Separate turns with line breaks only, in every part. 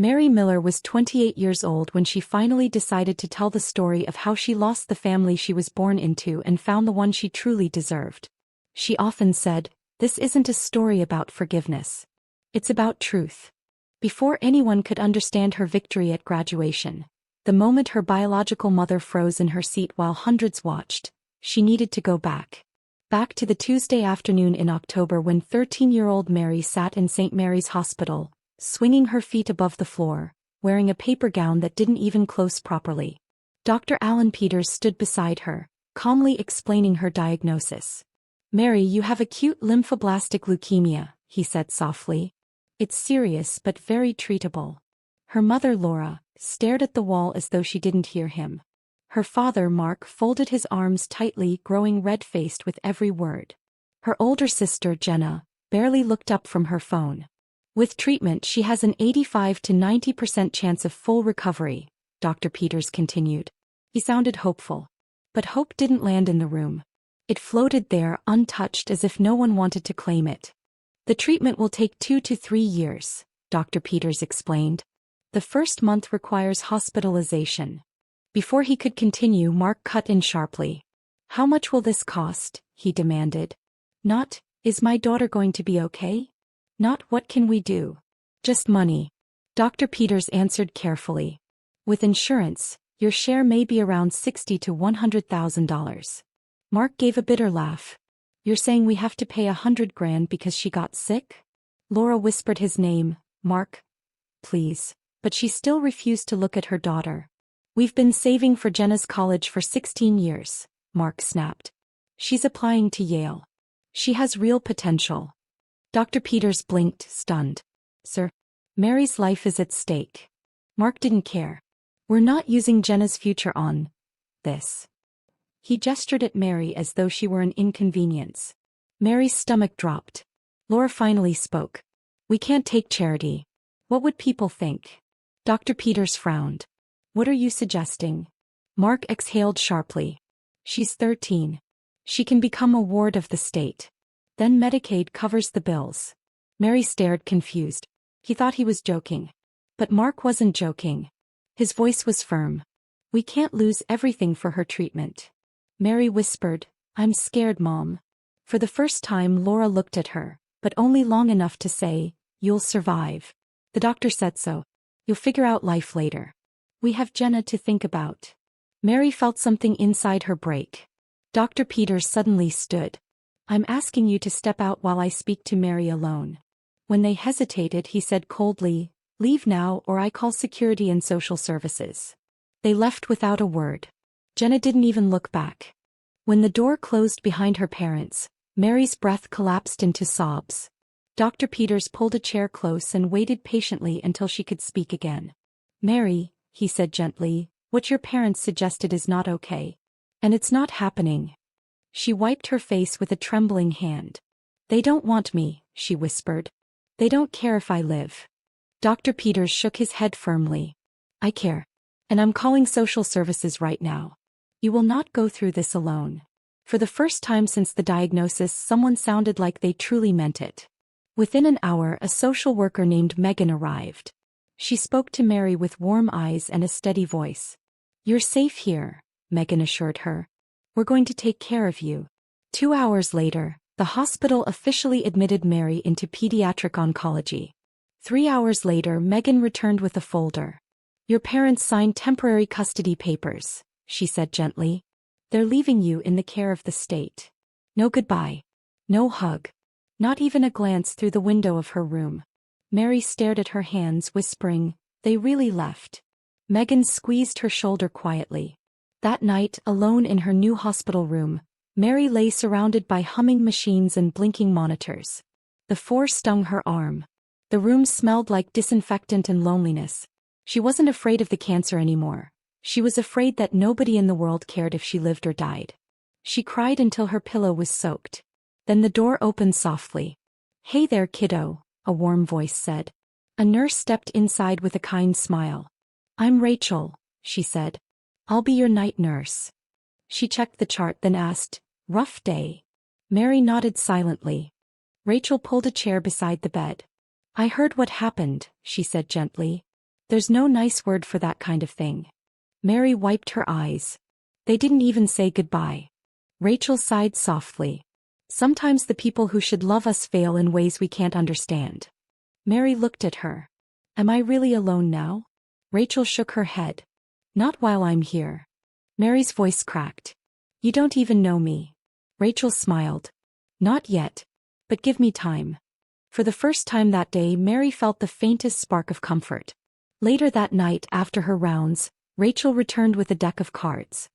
Mary Miller was 28 years old when she finally decided to tell the story of how she lost the family she was born into and found the one she truly deserved. She often said, "This isn't a story about forgiveness. It's about truth." Before anyone could understand her victory at graduation, the moment her biological mother froze in her seat while hundreds watched, she needed to go back. Back to the Tuesday afternoon in October when 13-year-old Mary sat in St. Mary's Hospital, swinging her feet above the floor, wearing a paper gown that didn't even close properly. Dr. Alan Peters stood beside her, calmly explaining her diagnosis. "Mary, you have acute lymphoblastic leukemia," he said softly. "It's serious but very treatable." Her mother, Laura, stared at the wall as though she didn't hear him. Her father, Mark, folded his arms tightly, growing red-faced with every word. Her older sister, Jenna, barely looked up from her phone. "With treatment she has an 85 to 90% chance of full recovery," Dr. Peters continued. He sounded hopeful. But hope didn't land in the room. It floated there untouched as if no one wanted to claim it. "The treatment will take 2 to 3 years, Dr. Peters explained. "The first month requires hospitalization." Before he could continue, Mark cut in sharply. "How much will this cost?" he demanded. Not, "Is my daughter going to be okay?" Not, "What can we do?" Just money. Dr. Peters answered carefully. "With insurance, your share may be around $60,000 to $100,000. Mark gave a bitter laugh. "You're saying we have to pay $100,000 because she got sick?" Laura whispered his name. "Mark, please." But she still refused to look at her daughter. "We've been saving for Jenna's college for 16 years, Mark snapped. "She's applying to Yale. She has real potential." Dr. Peters blinked, stunned. "Sir, Mary's life is at stake." Mark didn't care. "We're not using Jenna's future on this." He gestured at Mary as though she were an inconvenience. Mary's stomach dropped. Laura finally spoke. "We can't take charity. What would people think?" Dr. Peters frowned. "What are you suggesting?" Mark exhaled sharply. "She's 13. She can become a ward of the state. Then Medicaid covers the bills." Mary stared confused. He thought he was joking. But Mark wasn't joking. His voice was firm. "We can't lose everything for her treatment." Mary whispered, "I'm scared, Mom." For the first time Laura looked at her, but only long enough to say, "You'll survive. The doctor said so. You'll figure out life later. We have Jenna to think about." Mary felt something inside her break. Dr. Peters suddenly stood. "I'm asking you to step out while I speak to Mary alone." When they hesitated, he said coldly, "Leave now or I call security and social services." They left without a word. Jenna didn't even look back. When the door closed behind her parents, Mary's breath collapsed into sobs. Dr. Peters pulled a chair close and waited patiently until she could speak again. "Mary," he said gently, "what your parents suggested is not okay. And it's not happening." She wiped her face with a trembling hand. "They don't want me," she whispered. "They don't care if I live." Dr. Peters shook his head firmly. "I care. And I'm calling social services right now. You will not go through this alone." For the first time since the diagnosis, someone sounded like they truly meant it. Within an hour, a social worker named Megan arrived. She spoke to Mary with warm eyes and a steady voice. "You're safe here," Megan assured her. "We're going to take care of you." 2 hours later, the hospital officially admitted Mary into pediatric oncology. 3 hours later, Megan returned with a folder. "Your parents signed temporary custody papers," she said gently. "They're leaving you in the care of the state." No goodbye. No hug. Not even a glance through the window of her room. Mary stared at her hands, whispering, "They really left." Megan squeezed her shoulder quietly. That night, alone in her new hospital room, Mary lay surrounded by humming machines and blinking monitors. The 4 stung her arm. The room smelled like disinfectant and loneliness. She wasn't afraid of the cancer anymore. She was afraid that nobody in the world cared if she lived or died. She cried until her pillow was soaked. Then the door opened softly. "Hey there, kiddo," a warm voice said. A nurse stepped inside with a kind smile. "I'm Rachel," she said. "I'll be your night nurse." She checked the chart, then asked, "Rough day?" Mary nodded silently. Rachel pulled a chair beside the bed. "I heard what happened," she said gently. There's no nice word for that kind of thing. Mary wiped her eyes. They didn't even say goodbye. Rachel sighed softly. Sometimes the people who should love us fail in ways we can't understand. Mary looked at her. Am I really alone now? Rachel shook her head. Not while I'm here. Mary's voice cracked. You don't even know me. Rachel smiled. Not yet. But give me time. For the first time that day, Mary felt the faintest spark of comfort. Later that night, after her rounds, Rachel returned with a deck of cards.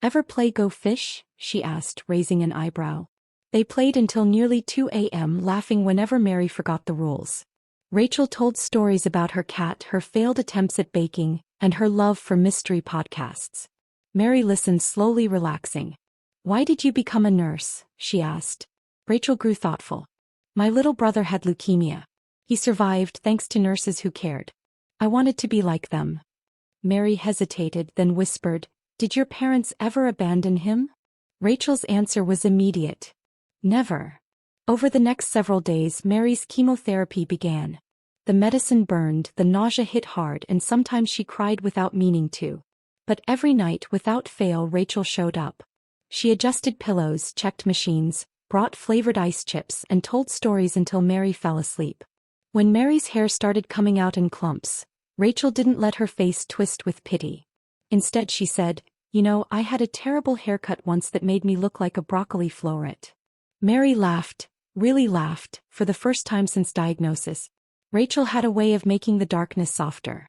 Ever play Go Fish? She asked, raising an eyebrow. They played until nearly 2 a.m., laughing whenever Mary forgot the rules. Rachel told stories about her cat, her failed attempts at baking, and her love for mystery podcasts. Mary listened, slowly relaxing. Why did you become a nurse? She asked. Rachel grew thoughtful. My little brother had leukemia. He survived thanks to nurses who cared. I wanted to be like them. Mary hesitated, then whispered, Did your parents ever abandon him? Rachel's answer was immediate. Never. Over the next several days, Mary's chemotherapy began. The medicine burned, the nausea hit hard, and sometimes she cried without meaning to. But every night, without fail, Rachel showed up. She adjusted pillows, checked machines, brought flavored ice chips, and told stories until Mary fell asleep. When Mary's hair started coming out in clumps, Rachel didn't let her face twist with pity. Instead she said, I had a terrible haircut once that made me look like a broccoli floret. Mary laughed, really laughed, for the first time since diagnosis. Rachel had a way of making the darkness softer.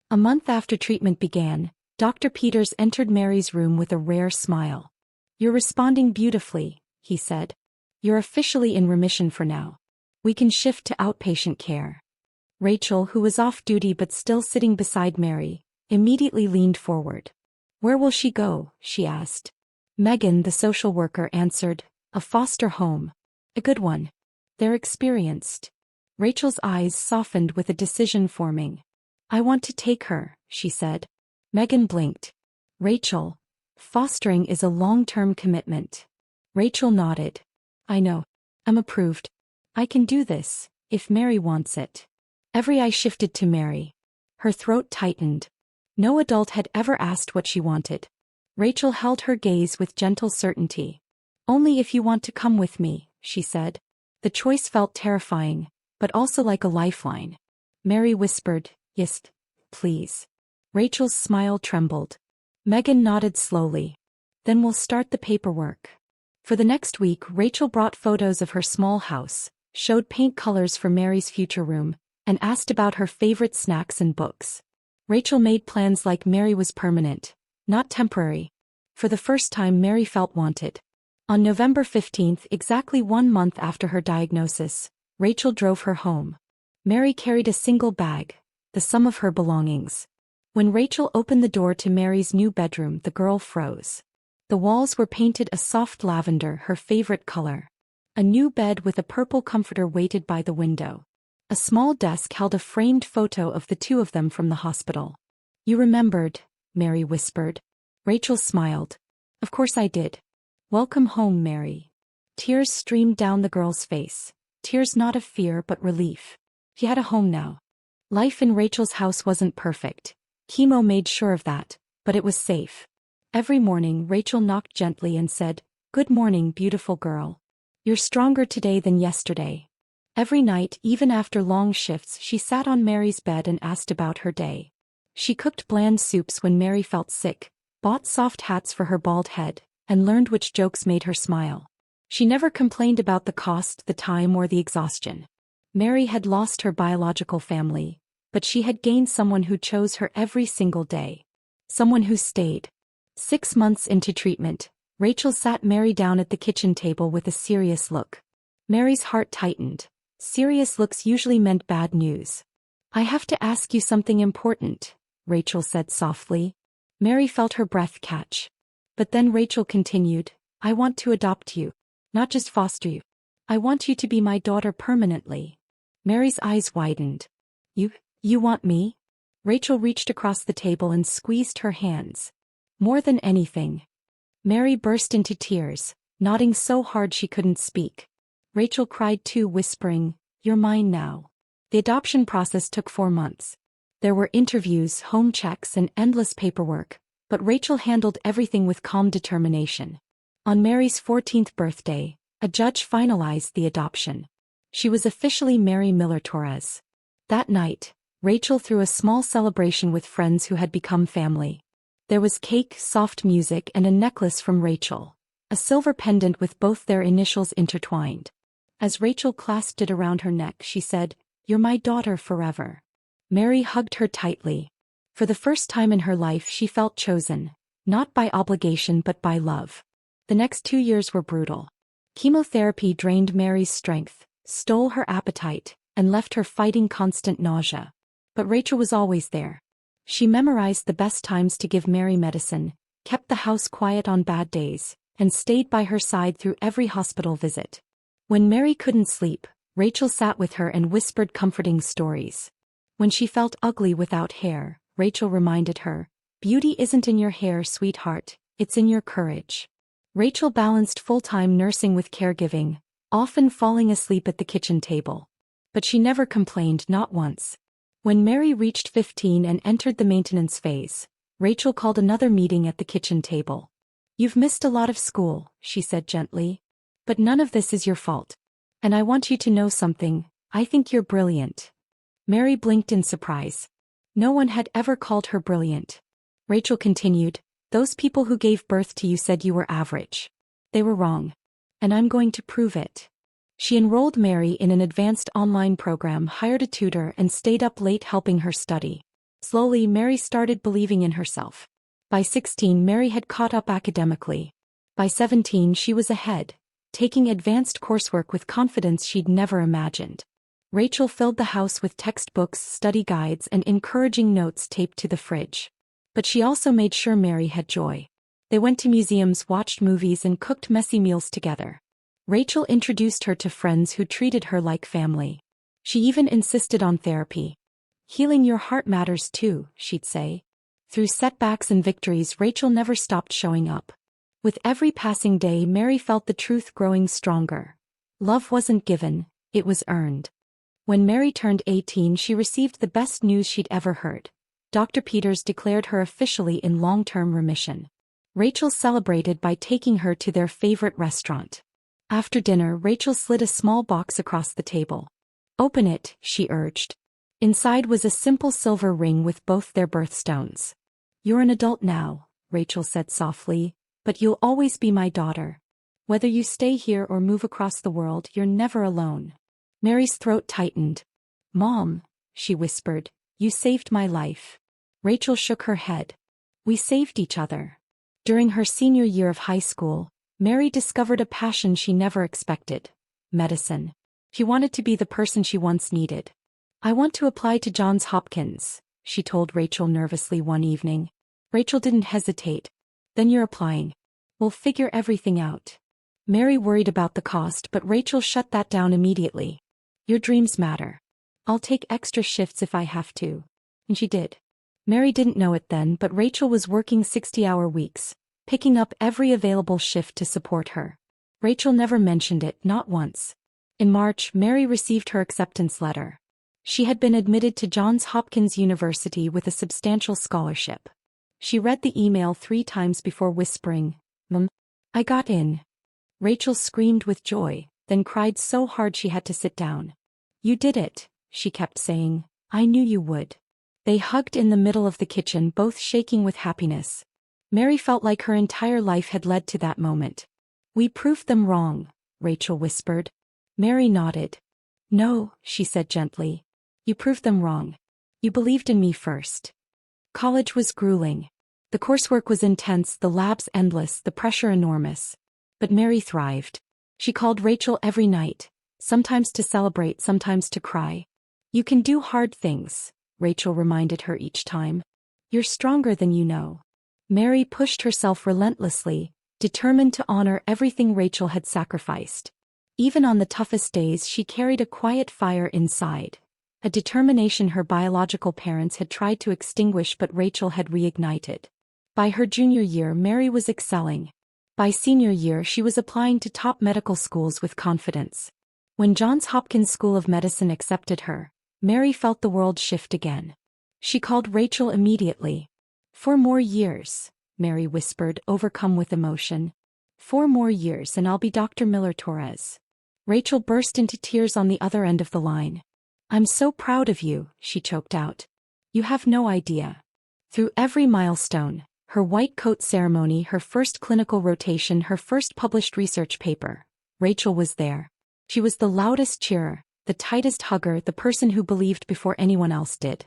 A month after treatment began, Dr. Peters entered Mary's room with a rare smile. You're responding beautifully, he said. You're officially in remission for now. We can shift to outpatient care. Rachel, who was off duty but still sitting beside Mary, immediately leaned forward. Where will she go? She asked. Megan, the social worker, answered. A foster home. A good one. They're experienced. Rachel's eyes softened with a decision forming. I want to take her, she said. Megan blinked. Rachel, fostering is a long-term commitment. Rachel nodded. I know. I'm approved. I can do this, if Mary wants it. Every eye shifted to Mary. Her throat tightened. No adult had ever asked what she wanted. Rachel held her gaze with gentle certainty. Only if you want to come with me, she said. The choice felt terrifying, but also like a lifeline. Mary whispered, Yes, please. Rachel's smile trembled. Megan nodded slowly. Then we'll start the paperwork. For the next week, Rachel brought photos of her small house, showed paint colors for Mary's future room, and asked about her favorite snacks and books. Rachel made plans like Mary was permanent, not temporary. For the first time, Mary felt wanted. On November 15th, exactly 1 month after her diagnosis, Rachel drove her home. Mary carried a single bag, the sum of her belongings. When Rachel opened the door to Mary's new bedroom, the girl froze. The walls were painted a soft lavender, her favorite color. A new bed with a purple comforter waited by the window. A small desk held a framed photo of the two of them from the hospital. You remembered, Mary whispered. Rachel smiled. Of course I did. Welcome home, Mary. Tears streamed down the girl's face. Tears not of fear but relief. She had a home now. Life in Rachel's house wasn't perfect. Chemo made sure of that, but it was safe. Every morning, Rachel knocked gently and said, Good morning, beautiful girl. You're stronger today than yesterday. Every night, even after long shifts, she sat on Mary's bed and asked about her day. She cooked bland soups when Mary felt sick, bought soft hats for her bald head, and learned which jokes made her smile. She never complained about the cost, the time, or the exhaustion. Mary had lost her biological family, but she had gained someone who chose her every single day. Someone who stayed. 6 months into treatment, Rachel sat Mary down at the kitchen table with a serious look. Mary's heart tightened. Serious looks usually meant bad news. I have to ask you something important, Rachel said softly. Mary felt her breath catch. But then Rachel continued, I want to adopt you. Not just foster you. I want you to be my daughter permanently. Mary's eyes widened. You want me? Rachel reached across the table and squeezed her hands. More than anything. Mary burst into tears, nodding so hard she couldn't speak. Rachel cried too, whispering, You're mine now. The adoption process took 4 months. There were interviews, home checks, and endless paperwork, but Rachel handled everything with calm determination. On Mary's 14th birthday, a judge finalized the adoption. She was officially Mary Miller Torres. That night, Rachel threw a small celebration with friends who had become family. There was cake, soft music, and a necklace from Rachel, a silver pendant with both their initials intertwined. As Rachel clasped it around her neck, she said, "You're my daughter forever." Mary hugged her tightly. For the first time in her life she felt chosen, not by obligation but by love. The next 2 years were brutal. Chemotherapy drained Mary's strength, stole her appetite, and left her fighting constant nausea. But Rachel was always there. She memorized the best times to give Mary medicine, kept the house quiet on bad days, and stayed by her side through every hospital visit. When Mary couldn't sleep, Rachel sat with her and whispered comforting stories. When she felt ugly without hair, Rachel reminded her, "Beauty isn't in your hair, sweetheart, it's in your courage." Rachel balanced full-time nursing with caregiving, often falling asleep at the kitchen table. But she never complained, not once. When Mary reached 15 and entered the maintenance phase, Rachel called another meeting at the kitchen table. "You've missed a lot of school," she said gently. "But none of this is your fault. And I want you to know something, I think you're brilliant." Mary blinked in surprise. No one had ever called her brilliant. Rachel continued, "Those people who gave birth to you said you were average. They were wrong. And I'm going to prove it." She enrolled Mary in an advanced online program, hired a tutor, and stayed up late helping her study. Slowly, Mary started believing in herself. By 16, Mary had caught up academically. By 17, she was ahead, taking advanced coursework with confidence she'd never imagined. Rachel filled the house with textbooks, study guides, and encouraging notes taped to the fridge. But she also made sure Mary had joy. They went to museums, watched movies, and cooked messy meals together. Rachel introduced her to friends who treated her like family. She even insisted on therapy. "Healing your heart matters too," she'd say. Through setbacks and victories, Rachel never stopped showing up. With every passing day, Mary felt the truth growing stronger. Love wasn't given, it was earned. When Mary turned 18, she received the best news she'd ever heard. Dr. Peters declared her officially in long-term remission. Rachel celebrated by taking her to their favorite restaurant. After dinner, Rachel slid a small box across the table. "Open it," she urged. Inside was a simple silver ring with both their birthstones. "You're an adult now," Rachel said softly, "but you'll always be my daughter. Whether you stay here or move across the world, you're never alone." Mary's throat tightened. "Mom," she whispered, "you saved my life." Rachel shook her head. "We saved each other." During her senior year of high school, Mary discovered a passion she never expected: medicine. She wanted to be the person she once needed. "I want to apply to Johns Hopkins," she told Rachel nervously one evening. Rachel didn't hesitate. "Then you're applying. We'll figure everything out." Mary worried about the cost, but Rachel shut that down immediately. "Your dreams matter. I'll take extra shifts if I have to." And she did. Mary didn't know it then, but Rachel was working 60-hour weeks, picking up every available shift to support her. Rachel never mentioned it, not once. In March, Mary received her acceptance letter. She had been admitted to Johns Hopkins University with a substantial scholarship. She read the email 3 times before whispering, "Mom, I got in." Rachel screamed with joy, then cried so hard she had to sit down. "You did it," she kept saying. "I knew you would." They hugged in the middle of the kitchen, both shaking with happiness. Mary felt like her entire life had led to that moment. "We proved them wrong," Rachel whispered. Mary nodded. "No," she said gently. "You proved them wrong. You believed in me first." College was grueling. The coursework was intense, the labs endless, the pressure enormous. But Mary thrived. She called Rachel every night, sometimes to celebrate, sometimes to cry. "You can do hard things," Rachel reminded her each time. "You're stronger than you know." Mary pushed herself relentlessly, determined to honor everything Rachel had sacrificed. Even on the toughest days, she carried a quiet fire inside, a determination her biological parents had tried to extinguish but Rachel had reignited. By her junior year, Mary was excelling. By senior year, she was applying to top medical schools with confidence. When Johns Hopkins School of Medicine accepted her, Mary felt the world shift again. She called Rachel immediately. 4 more years, Mary whispered, overcome with emotion. 4 more years and I'll be Dr. Miller Torres. Rachel burst into tears on the other end of the line. I'm so proud of you, she choked out. You have no idea. Through every milestone, her white coat ceremony, her first clinical rotation, her first published research paper, Rachel was there. She was the loudest cheerer, the tightest hugger, the person who believed before anyone else did.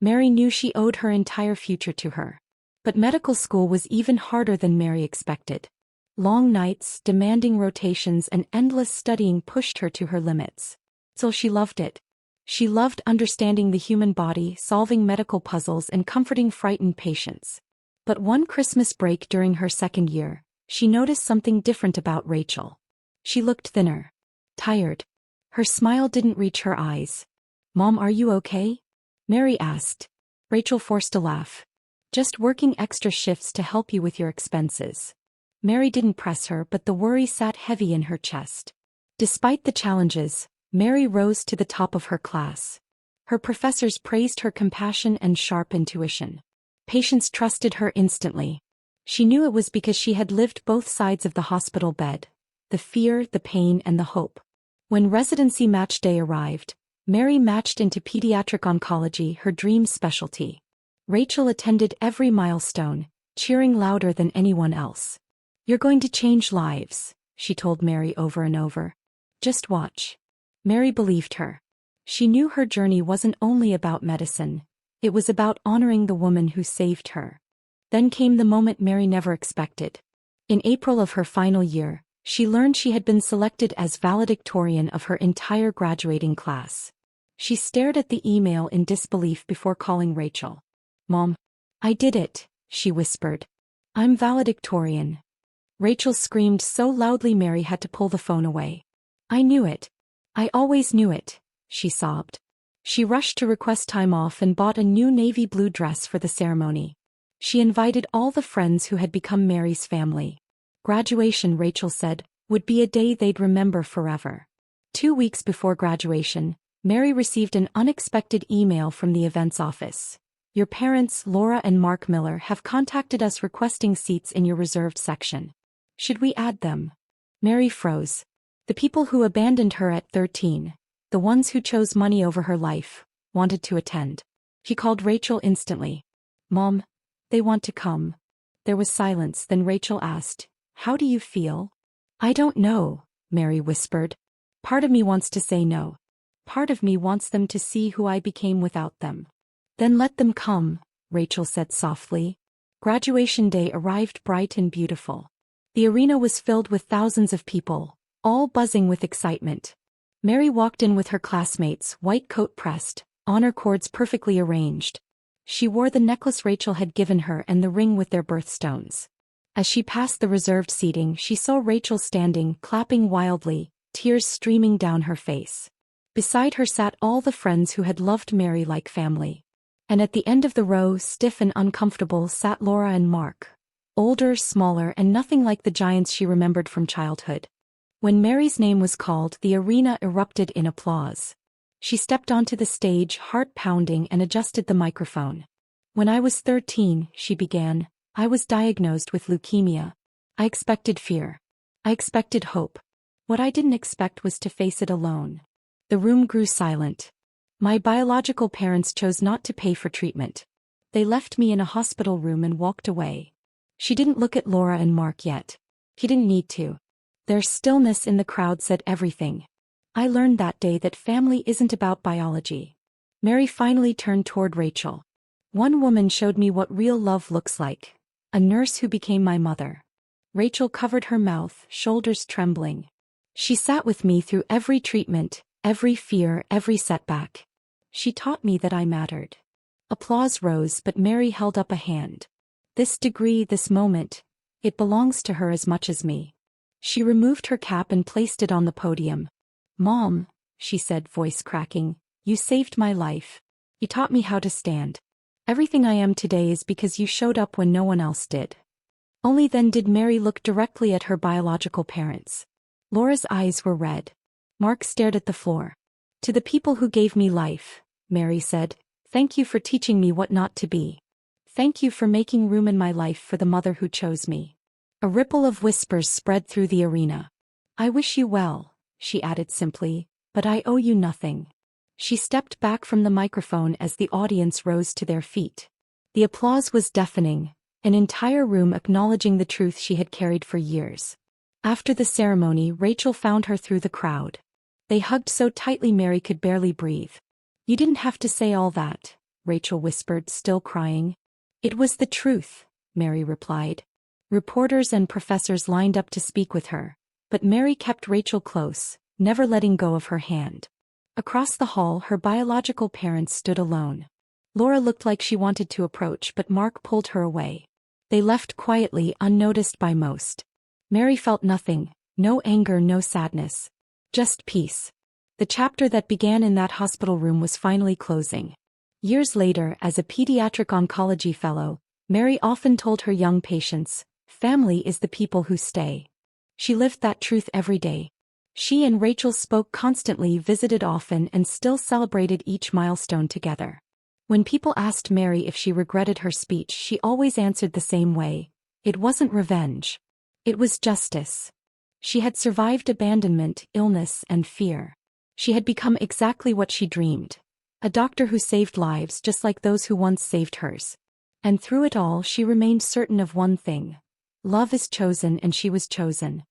Mary knew she owed her entire future to her. But medical school was even harder than Mary expected. Long nights, demanding rotations, and endless studying pushed her to her limits. Still, she loved it. She loved understanding the human body, solving medical puzzles, and comforting frightened patients. But one Christmas break during her second year, she noticed something different about Rachel. She looked thinner. Tired. Her smile didn't reach her eyes. Mom, are you okay? Mary asked. Rachel forced a laugh. Just working extra shifts to help you with your expenses. Mary didn't press her, but the worry sat heavy in her chest. Despite the challenges, Mary rose to the top of her class. Her professors praised her compassion and sharp intuition. Patients trusted her instantly. She knew it was because she had lived both sides of the hospital bed. The fear, the pain, and the hope. When residency match day arrived, Mary matched into pediatric oncology, her dream specialty. Rachel attended every milestone, cheering louder than anyone else. You're going to change lives, she told Mary over and over. Just watch. Mary believed her. She knew her journey wasn't only about medicine. It was about honoring the woman who saved her. Then came the moment Mary never expected. In April of her final year, she learned she had been selected as valedictorian of her entire graduating class. She stared at the email in disbelief before calling Rachel. Mom, I did it, she whispered. I'm valedictorian. Rachel screamed so loudly Mary had to pull the phone away. I knew it. I always knew it, she sobbed. She rushed to request time off and bought a new navy blue dress for the ceremony. She invited all the friends who had become Mary's family. Graduation, Rachel said, would be a day they'd remember forever. 2 weeks before graduation, Mary received an unexpected email from the events office. Your parents, Laura and Mark Miller, have contacted us requesting seats in your reserved section. Should we add them? Mary froze. The people who abandoned her at 13, the ones who chose money over her life, wanted to attend. She called Rachel instantly. Mom, they want to come. There was silence, then Rachel asked, how do you feel? I don't know, Mary whispered. Part of me wants to say no. Part of me wants them to see who I became without them. Then let them come, Rachel said softly. Graduation day arrived bright and beautiful. The arena was filled with thousands of people, all buzzing with excitement. Mary walked in with her classmates, white coat pressed, honor cords perfectly arranged. She wore the necklace Rachel had given her and the ring with their birthstones. As she passed the reserved seating, she saw Rachel standing, clapping wildly, tears streaming down her face. Beside her sat all the friends who had loved Mary like family. And at the end of the row, stiff and uncomfortable, sat Laura and Mark. Older, smaller, and nothing like the giants she remembered from childhood. When Mary's name was called, the arena erupted in applause. She stepped onto the stage, heart pounding, and adjusted the microphone. When I was 13, she began, I was diagnosed with leukemia. I expected fear. I expected hope. What I didn't expect was to face it alone. The room grew silent. My biological parents chose not to pay for treatment. They left me in a hospital room and walked away. She didn't look at Laura and Mark yet. He didn't need to. Their stillness in the crowd said everything. I learned that day that family isn't about biology. Mary finally turned toward Rachel. One woman showed me what real love looks like. A nurse who became my mother. Rachel covered her mouth, shoulders trembling. She sat with me through every treatment, every fear, every setback. She taught me that I mattered. Applause rose, but Mary held up a hand. This degree, this moment, it belongs to her as much as me. She removed her cap and placed it on the podium. Mom, she said, voice cracking, you saved my life. You taught me how to stand. Everything I am today is because you showed up when no one else did. Only then did Mary look directly at her biological parents. Laura's eyes were red. Mark stared at the floor. To the people who gave me life, Mary said, Thank you for teaching me what not to be. Thank you for making room in my life for the mother who chose me." A ripple of whispers spread through the arena. "I wish you well," she added simply, "but I owe you nothing." She stepped back from the microphone as the audience rose to their feet. The applause was deafening, an entire room acknowledging the truth she had carried for years. After the ceremony, Rachel found her through the crowd. They hugged so tightly Mary could barely breathe. "You didn't have to say all that," Rachel whispered, still crying. "It was the truth," Mary replied. Reporters and professors lined up to speak with her, but Mary kept Rachel close, never letting go of her hand. Across the hall, her biological parents stood alone. Laura looked like she wanted to approach, but Mark pulled her away. They left quietly, unnoticed by most. Mary felt nothing, no anger, no sadness. Just peace. The chapter that began in that hospital room was finally closing. Years later, as a pediatric oncology fellow, Mary often told her young patients, "Family is the people who stay." She lived that truth every day. She and Rachel spoke constantly, visited often, and still celebrated each milestone together. When people asked Mary if she regretted her speech, she always answered the same way: it wasn't revenge. It was justice. She had survived abandonment, illness, and fear. She had become exactly what she dreamed: a doctor who saved lives just like those who once saved hers. And through it all, she remained certain of one thing: love is chosen, and she was chosen.